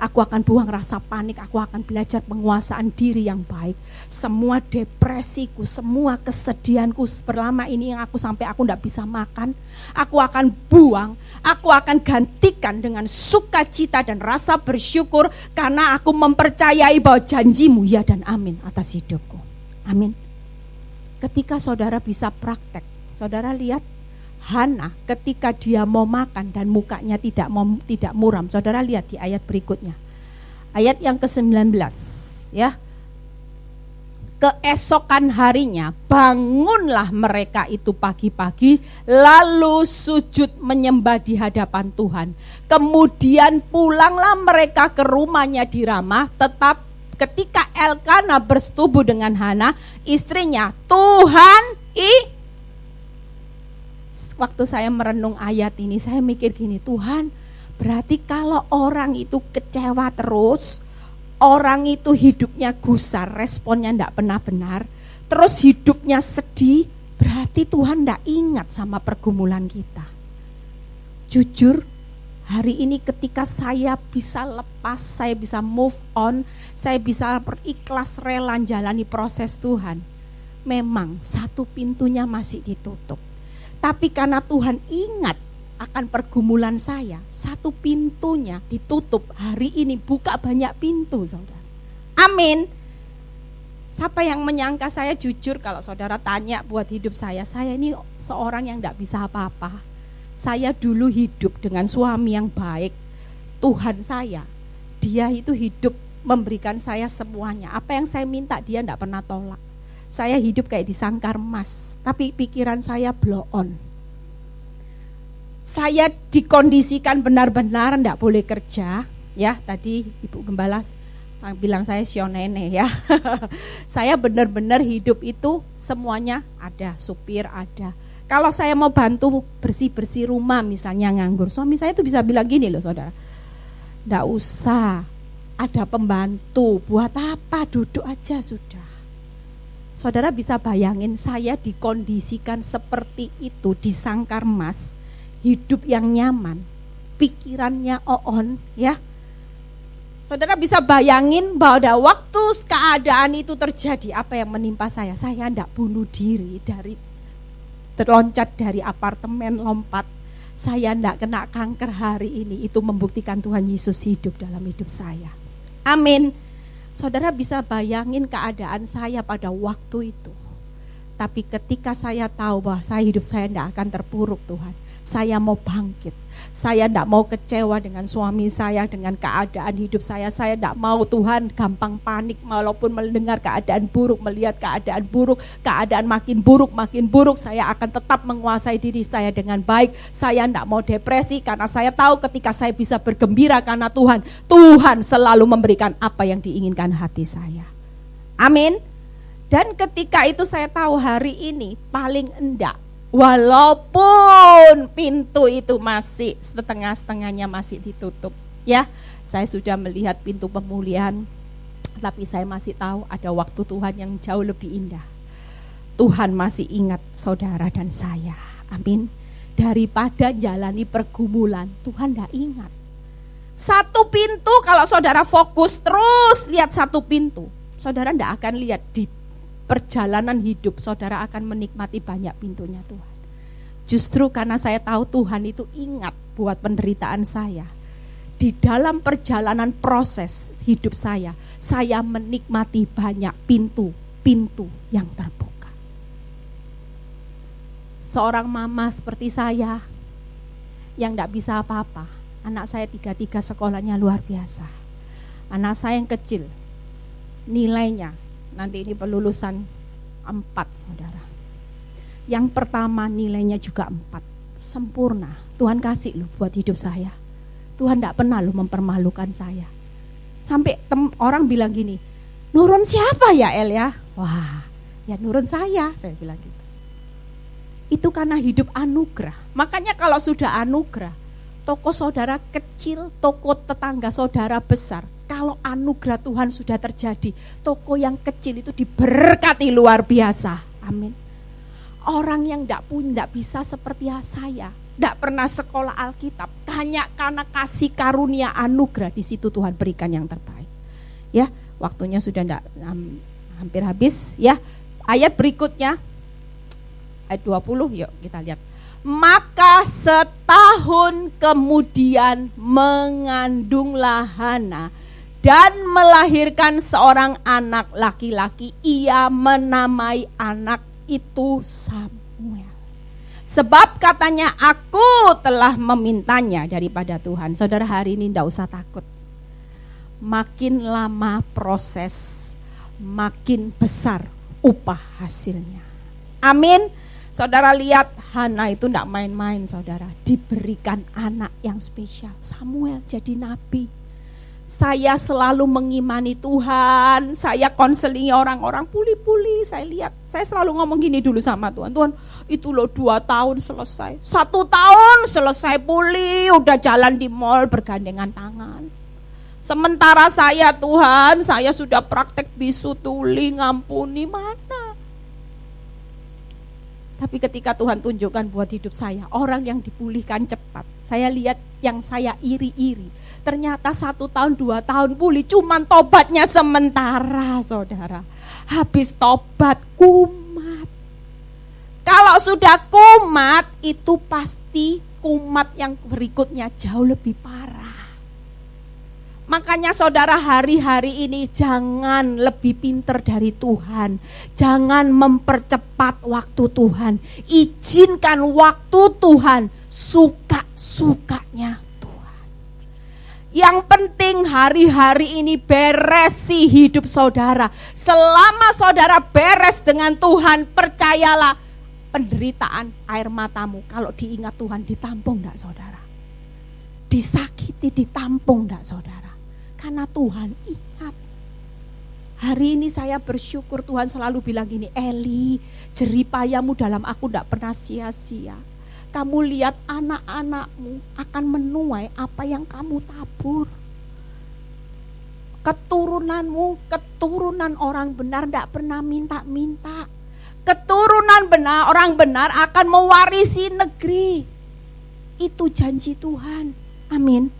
Aku akan buang rasa panik, aku akan belajar penguasaan diri yang baik. Semua depresiku, semua kesedihanku selama ini yang aku sampai aku tidak bisa makan, aku akan buang, aku akan gantikan dengan sukacita dan rasa bersyukur karena aku mempercayai bahwa janjimu ya dan amin atas hidupku. Amin. Ketika saudara bisa praktek, saudara lihat Hana ketika dia mau makan dan mukanya tidak muram. Saudara lihat di ayat berikutnya. Ayat yang ke-19 ya. Keesokan harinya bangunlah mereka itu pagi-pagi lalu sujud menyembah di hadapan Tuhan. Kemudian pulanglah mereka ke rumahnya di Ramah, tetap ketika Elkana bersetubuh dengan Hana istrinya, Tuhan waktu saya merenung ayat ini, saya mikir gini, Tuhan, berarti kalau orang itu kecewa terus, orang itu hidupnya gusar, responnya tidak pernah benar, terus hidupnya sedih, berarti Tuhan tidak ingat sama pergumulan kita. Jujur, hari ini ketika saya bisa lepas, saya bisa move on, saya bisa berikhlas rela jalani proses Tuhan, memang satu pintunya masih ditutup. Tapi karena Tuhan ingat akan pergumulan saya, satu pintunya ditutup. Hari ini buka banyak pintu, saudara. Amin. Siapa yang menyangka saya jujur kalau saudara tanya buat hidup saya ini seorang yang tidak bisa apa-apa. Saya dulu hidup dengan suami yang baik. Tuhan saya, dia itu hidup memberikan saya semuanya. Apa yang saya minta dia tidak pernah tolak. Saya hidup kayak di sangkar emas, tapi pikiran saya blow on. Saya dikondisikan benar-benar tidak boleh kerja, ya. Tadi Ibu Gembala bilang saya sionene ya. Saya benar-benar hidup itu semuanya ada, supir ada. Kalau saya mau bantu bersih-bersih rumah misalnya nganggur, suami saya itu bisa bilang gini loh saudara, tidak usah ada pembantu, buat apa, duduk aja sudah. Saudara bisa bayangin saya dikondisikan seperti itu di sangkar emas, hidup yang nyaman, pikirannya on ya. Saudara bisa bayangin bahwa pada waktu keadaan itu terjadi, apa yang menimpa saya tidak bunuh diri dari terloncat dari apartemen lompat. Saya tidak kena kanker hari ini, itu membuktikan Tuhan Yesus hidup dalam hidup saya. Amin. Saudara bisa bayangin keadaan saya pada waktu itu. Tapi ketika saya tahu bahwa hidup saya tidak akan terpuruk Tuhan, saya mau bangkit. Saya tidak mau kecewa dengan suami saya, dengan keadaan hidup saya. Saya tidak mau Tuhan gampang panik walaupun mendengar keadaan buruk, melihat keadaan buruk, keadaan makin buruk. Saya akan tetap menguasai diri saya dengan baik. Saya tidak mau depresi karena saya tahu ketika saya bisa bergembira karena Tuhan selalu memberikan apa yang diinginkan hati saya. Amin. Dan ketika itu saya tahu hari ini paling enggak, walaupun pintu itu masih setengah-setengahnya masih ditutup, ya, saya sudah melihat pintu pemulihan, tapi saya masih tahu ada waktu Tuhan yang jauh lebih indah. Tuhan masih ingat saudara dan saya, amin. Daripada jalani pergumulan, Tuhan tidak ingat. Satu pintu, kalau saudara fokus terus lihat satu pintu, saudara tidak akan lihat di perjalanan hidup, saudara akan menikmati banyak pintunya Tuhan. Justru karena saya tahu Tuhan itu ingat buat penderitaan saya, di dalam perjalanan proses hidup saya menikmati banyak pintu-pintu yang terbuka. Seorang mama seperti saya yang tidak bisa apa-apa, anak saya 3 sekolahnya luar biasa. Anak saya yang kecil, nilainya nanti ini pelulusan 4, saudara. Yang pertama nilainya juga 4, sempurna. Tuhan kasih loh buat hidup saya. Tuhan tidak pernah loh mempermalukan saya. Sampai orang bilang gini, nurun siapa ya El ya? Wah, ya nurun saya bilang gitu. Itu karena hidup anugerah. Makanya kalau sudah anugerah, toko saudara kecil, toko tetangga saudara besar, kalau anugerah Tuhan sudah terjadi, toko yang kecil itu diberkati luar biasa. Amin. Orang yang tidak bisa seperti saya, tidak pernah sekolah Alkitab, hanya karena kasih karunia anugerah, di situ Tuhan berikan yang terbaik. Ya, waktunya sudah hampir habis. Ya, ayat berikutnya, ayat 20, yuk kita lihat. Maka setahun kemudian mengandunglah Hana dan melahirkan seorang anak laki-laki. Ia menamai anak itu Samuel. Sebab katanya, aku telah memintanya daripada Tuhan. Saudara, hari ini tidak usah takut. Makin lama proses, makin besar upah hasilnya. Amin. Saudara lihat, Hana itu tidak main-main, saudara. Diberikan anak yang spesial, Samuel jadi nabi. Saya selalu mengimani Tuhan. Saya konseling orang-orang pulih-pulih. Saya lihat, saya selalu ngomong gini dulu sama Tuhan. Tuhan, itu loh 2 tahun selesai, 1 tahun selesai pulih, udah jalan di mall bergandengan tangan. Sementara saya, Tuhan, saya sudah praktek bisu tuli, ngampuni, mana? Tapi ketika Tuhan tunjukkan buat hidup saya, orang yang dipulihkan cepat, saya lihat yang saya iri-iri. Ternyata 1 tahun, 2 tahun pulih, cuman tobatnya sementara, saudara. Habis tobat, kumat. Kalau sudah kumat, itu pasti kumat yang berikutnya jauh lebih parah. Makanya saudara, hari-hari ini jangan lebih pinter dari Tuhan. Jangan mempercepat waktu Tuhan. Izinkan waktu Tuhan suka-sukanya Tuhan. Yang penting hari-hari ini beresi hidup saudara. Selama saudara beres dengan Tuhan, percayalah, penderitaan air matamu kalau diingat Tuhan ditampung enggak, saudara? Disakiti ditampung enggak, saudara? Karena Tuhan ingat. Hari ini saya bersyukur Tuhan selalu bilang gini, Eli, jeripayamu dalam aku tidak pernah sia-sia. Kamu lihat anak-anakmu akan menuai apa yang kamu tabur. Keturunanmu, keturunan orang benar tidak pernah minta-minta. Keturunan benar, orang benar akan mewarisi negeri. Itu janji Tuhan. Amin.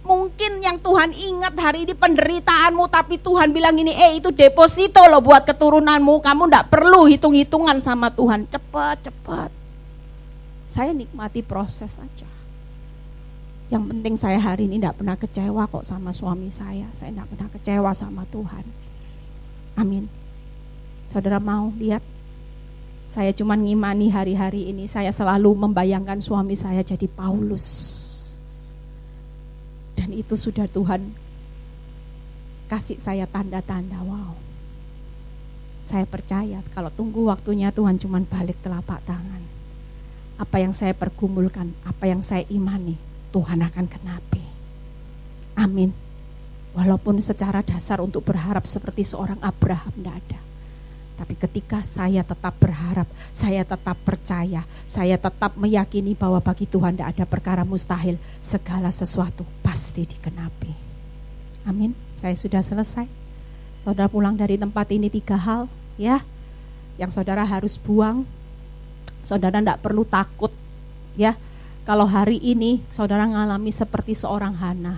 Mungkin yang Tuhan ingat hari ini penderitaanmu, tapi Tuhan bilang ini, itu deposito loh buat keturunanmu. Kamu tidak perlu hitung-hitungan sama Tuhan. Cepat-cepat. Saya nikmati proses saja. Yang penting saya hari ini tidak pernah kecewa kok sama suami saya. Saya tidak pernah kecewa sama Tuhan. Amin. Saudara mau lihat? Saya cuma ngimani hari-hari ini. Saya selalu membayangkan suami saya jadi Paulus. Dan itu sudah Tuhan kasih saya tanda-tanda, wow. Saya percaya kalau tunggu waktunya Tuhan cuma balik telapak tangan. Apa yang saya pergumulkan, apa yang saya imani, Tuhan akan genapi. Amin. Walaupun secara dasar untuk berharap seperti seorang Abraham tidak ada. Tapi ketika saya tetap berharap, saya tetap percaya, saya tetap meyakini bahwa bagi Tuhan tidak ada perkara mustahil, segala sesuatu pasti digenapi. Amin. Saya sudah selesai. Saudara pulang dari tempat ini 3 hal ya, yang saudara harus buang. Saudara tidak perlu takut ya. Kalau hari ini saudara mengalami seperti seorang Hana,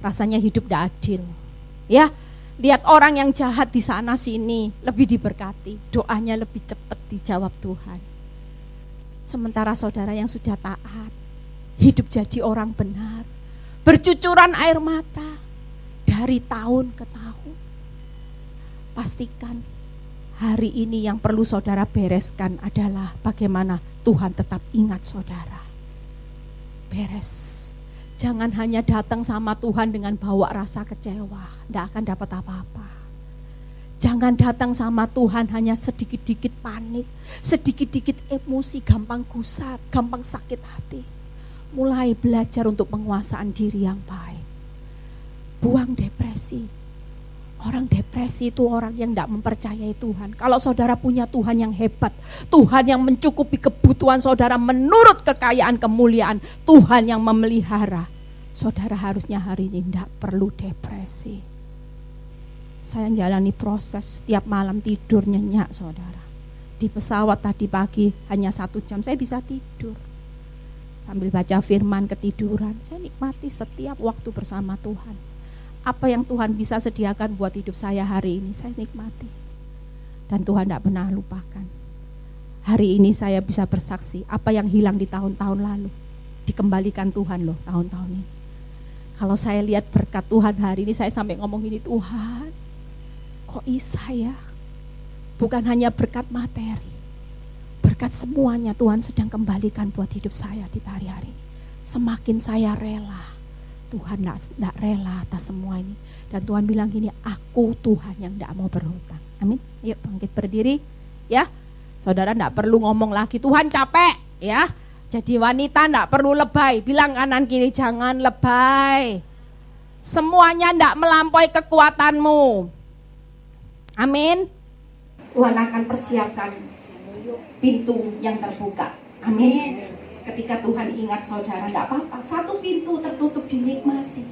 rasanya hidup tidak adil ya. Lihat orang yang jahat di sana sini lebih diberkati, doanya lebih cepat dijawab Tuhan. Sementara saudara yang sudah taat, hidup jadi orang benar, bercucuran air mata dari tahun ke tahun. Pastikan hari ini yang perlu saudara bereskan adalah bagaimana Tuhan tetap ingat saudara. Beres. Jangan hanya datang sama Tuhan dengan bawa rasa kecewa, tidak akan dapat apa-apa. Jangan datang sama Tuhan hanya sedikit-dikit panik, sedikit-dikit emosi, gampang gusar, gampang sakit hati. Mulai belajar untuk penguasaan diri yang baik. Buang depresi. Orang depresi itu orang yang tidak mempercayai Tuhan. Kalau saudara punya Tuhan yang hebat, Tuhan yang mencukupi kebutuhan saudara menurut kekayaan kemuliaan, Tuhan yang memelihara, saudara harusnya hari ini tidak perlu depresi. Saya jalani proses setiap malam tidur nyenyak saudara. Di pesawat tadi pagi hanya 1 jam saya bisa tidur. Sambil baca firman ketiduran, saya nikmati setiap waktu bersama Tuhan. Apa yang Tuhan bisa sediakan buat hidup saya hari ini, saya nikmati. Dan Tuhan tidak pernah lupakan. Hari ini saya bisa bersaksi, apa yang hilang di tahun-tahun lalu, dikembalikan Tuhan loh tahun-tahun ini. Kalau saya lihat berkat Tuhan hari ini, saya sampai ngomong gini, Tuhan, kok bisa ya? Bukan hanya berkat materi, berkat semuanya Tuhan sedang kembalikan buat hidup saya di hari-hari ini. Semakin saya rela, Tuhan tidak rela atas semua ini. Dan Tuhan bilang gini, aku Tuhan yang tidak mau berhutang. Amin. Yuk bangkit berdiri ya. Saudara tidak perlu ngomong lagi, Tuhan capek ya. Jadi wanita tidak perlu lebay. Bilang kanan kiri, jangan lebay. Semuanya tidak melampaui kekuatanmu. Amin. Tuhan akan persiapkan pintu yang terbuka. Amin. Ketika Tuhan ingat saudara, tidak apa-apa. Satu pintu tertutup dinikmati.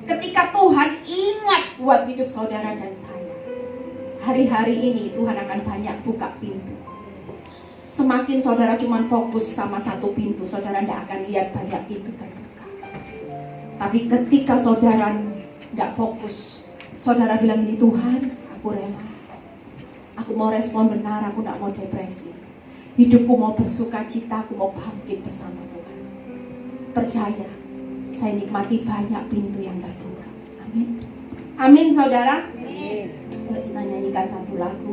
Ketika Tuhan ingat buat hidup saudara dan saya, hari-hari ini Tuhan akan banyak buka pintu. Semakin saudara cuma fokus sama satu pintu, saudara tidak akan lihat banyak pintu terbuka. Tapi ketika saudara tidak fokus, saudara bilang ini, Tuhan, aku rela. Aku mau respon benar, aku tidak mau depresi. Hidupku mau bersuka cita, aku mau bangkit bersama Tuhan. Percaya, saya nikmati banyak pintu yang terbuka. Amin. Amin saudara. Amin. Yuk kita nyanyikan satu lagu.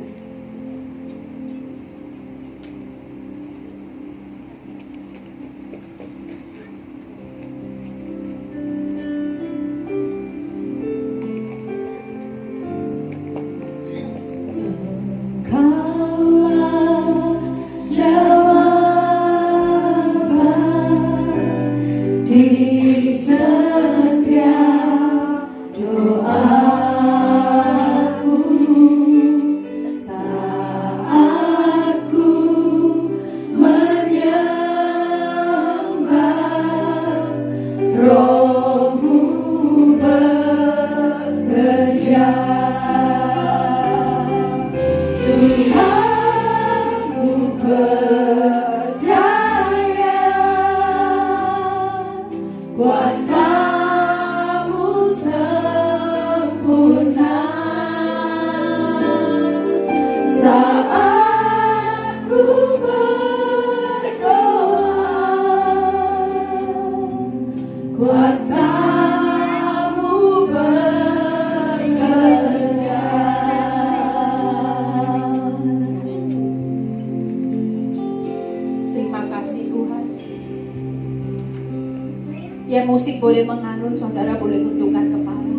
Ya musik boleh mengalun, saudara boleh tundukkan kepala.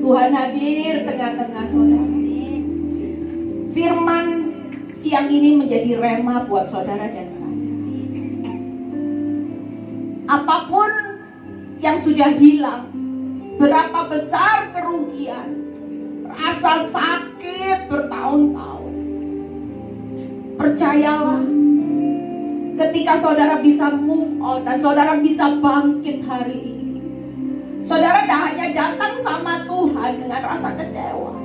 Tuhan hadir tengah-tengah saudara. Firman siang ini menjadi rema buat saudara dan saya. Apapun yang sudah hilang, berapa besar kerugian, rasa sakit bertahun-tahun, percayalah, ketika saudara bisa move on dan saudara bisa bangkit hari ini, saudara tidak hanya datang sama Tuhan dengan rasa kecewa.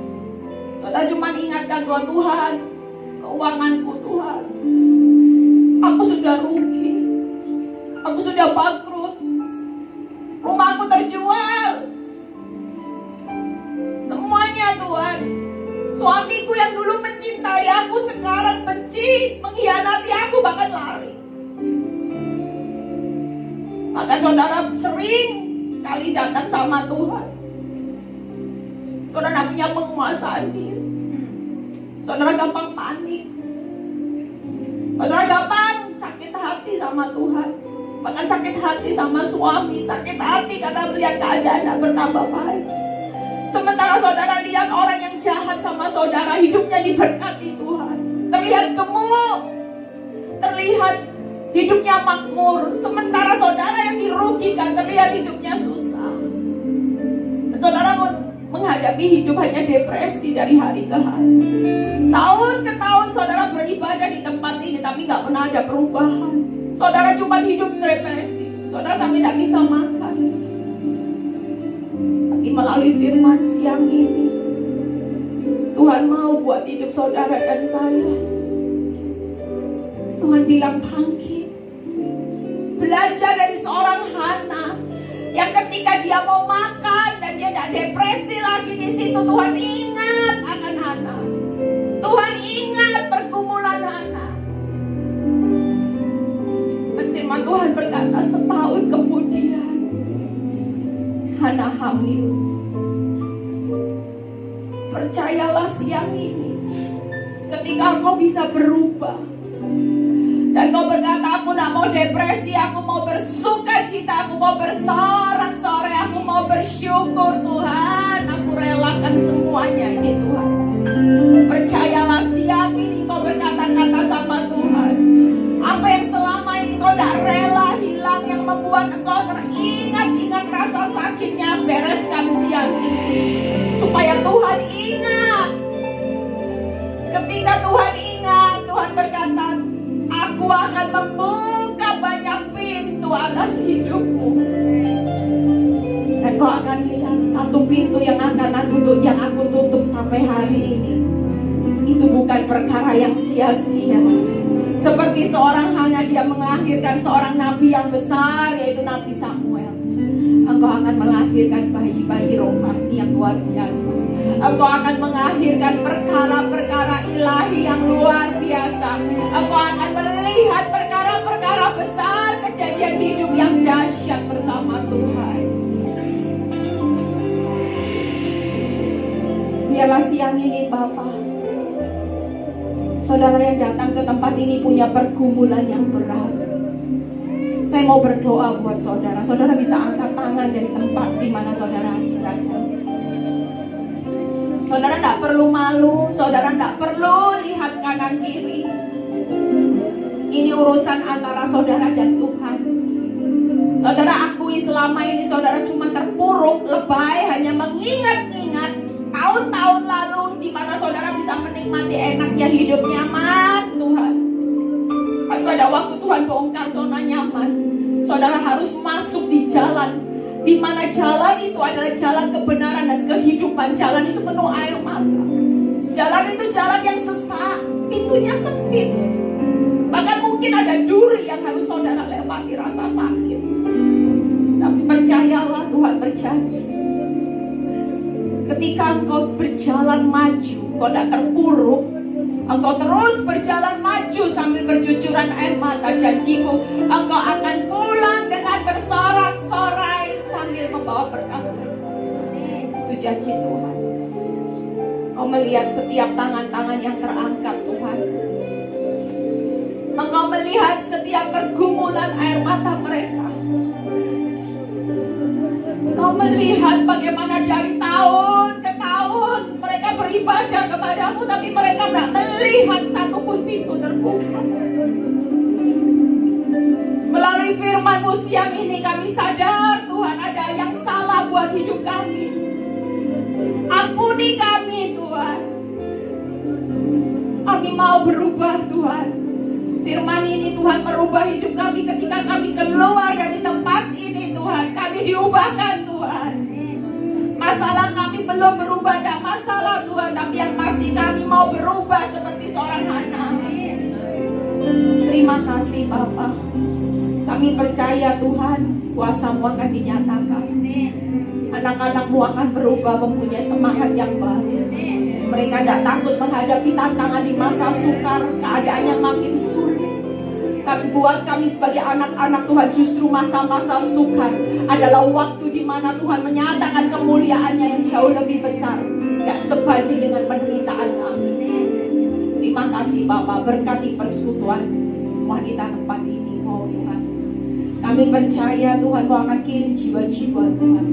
Saudara cuma ingatkan Tuhan, keuanganku Tuhan, aku sudah rugi, aku sudah bangkrut, rumahku terjual, semuanya Tuhan. Suamiku yang dulu mencintai aku sekarang benci, mengkhianati aku, bahkan lari. Maka saudara sering kali datang sama Tuhan. Saudara punya penguasaan diri. Saudara gampang panik. Saudara gampang sakit hati sama Tuhan. Bahkan sakit hati sama suami, sakit hati karena melihat keadaan tidak bertambah baik. Sementara saudara lihat orang yang jahat sama saudara, hidupnya diberkati Tuhan. Terlihat gemuk, terlihat hidupnya makmur. Sementara saudara yang dirugikan, terlihat hidupnya susah. Dan saudara menghadapi hidup hanya depresi dari hari ke hari. Tahun ke tahun saudara beribadah di tempat ini, tapi gak pernah ada perubahan. Saudara cuma hidup depresi. Saudara sampai tidak bisa makan. Tapi melalui firman siang ini, Tuhan mau buat hidup saudara dan saya. Tuhan bilang bangkit. Belajar dari seorang Hana yang ketika dia mau makan dan dia tidak depresi lagi di situ, Tuhan ingat akan Hana. Tuhan ingat pergumulan Hana. Firman Tuhan berkata, setahun kemudian Hana hamil. Percayalah siang ini, ketika engkau bisa berubah dan kau berkata, aku tidak mau depresi, aku mau bersuka cita, aku mau bersorak-sorai, aku mau bersyukur Tuhan, aku relakan semuanya ini Tuhan. Percayalah siang ini kau berkata-kata sama Tuhan, apa yang selama ini kau tidak rela hilang, yang membuat engkau teringat-ingat rasa sakitnya, bereskan siang ini. Supaya Tuhan ingat. Ketika Tuhan ingat, Tuhan berkata, aku akan membuka banyak pintu atas hidupmu. Dan kau akan lihat satu pintu yang akan aku tutup sampai hari ini. Itu bukan perkara yang sia-sia. Seperti seorang Hana, dia melahirkan seorang nabi yang besar, yaitu Nabi Samuel. Engkau akan melahirkan bayi-bayi rohani yang luar biasa. Engkau akan melahirkan perkara-perkara ilahi yang luar biasa. Engkau akan melihat perkara-perkara besar, kejadian hidup yang dahsyat bersama Tuhan. Biarlah siang ini Bapa, saudara yang datang ke tempat ini punya pergumulan yang berat. Saya mau berdoa buat saudara. Saudara bisa angkat tangan dari tempat di mana saudara berada. Saudara tidak perlu malu. Saudara tidak perlu lihat kanan kiri. Ini urusan antara saudara dan Tuhan. Saudara akui selama ini saudara cuma terpuruk, lebay, hanya mengingat-ingat tahun-tahun lalu di mana saudara bisa menikmati enaknya hidup nyaman Tuhan. Pada waktu Tuhan bongkar zona nyaman, saudara harus masuk di jalan, di mana jalan itu adalah jalan kebenaran dan kehidupan. Jalan itu penuh air mata. Jalan itu jalan yang sesak, pintunya sempit. Bahkan mungkin ada duri yang harus saudara lewati, rasa sakit. Tapi percayalah, Tuhan berjanji, ketika engkau berjalan maju, engkau tidak terpuruk, engkau terus berjalan maju sambil bercucuran air mata, janjiku, engkau akan pulang dengan bersorak-sorai sambil membawa berkas-berkas. Itu janji Tuhan. Engkau melihat setiap tangan-tangan yang terangkat Tuhan. Engkau melihat setiap pergumulan air mata mereka. Engkau melihat bagaimana dari tahun ke tahun mereka beribadah kepadamu, tapi mereka tidak melihat satupun pintu terbuka. Melalui firman-Mu siang ini kami sadar Tuhan ada yang salah buat hidup kami. Ampuni kami Tuhan. Kami mau berubah Tuhan. Firman ini Tuhan merubah hidup kami ketika kami keluar dari tempat ini Tuhan. Kami diubahkan Tuhan. Masalah kami belum berubah, tidak masalah Tuhan. Tapi yang pasti kami mau berubah seperti seorang Hana. Terima kasih Bapa. Kami percaya Tuhan, kuasa-Mu akan dinyatakan. Anak-anak-Mu akan berubah, mempunyai semangat yang baru. Mereka tidak takut menghadapi tantangan di masa sukar, keadaannya makin sulit. Tapi buat kami sebagai anak-anak Tuhan, justru masa-masa sukar adalah waktu di mana Tuhan menyatakan kemuliaannya yang jauh lebih besar, gak sebanding dengan penderitaan kami. Terima kasih Bapa, berkati persekutuan wanita tempat ini, oh Tuhan. Kami percaya Tuhan Kau akan kirim jiwa-jiwa Tuhan.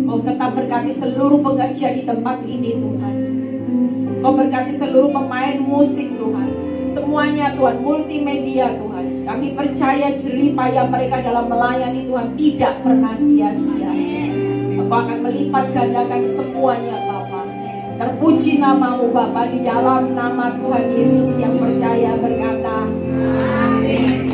Kau tetap berkati seluruh pengerja di tempat ini Tuhan. Kau berkati seluruh pemain musik Tuhan. Semuanya Tuhan, multimedia Tuhan. Kami percaya jerih payah mereka dalam melayani Tuhan tidak pernah sia-sia. Engkau akan melipat gandakan semuanya Bapa. Terpuji nama-Mu Bapa, di dalam nama Tuhan Yesus yang percaya berkata, amin.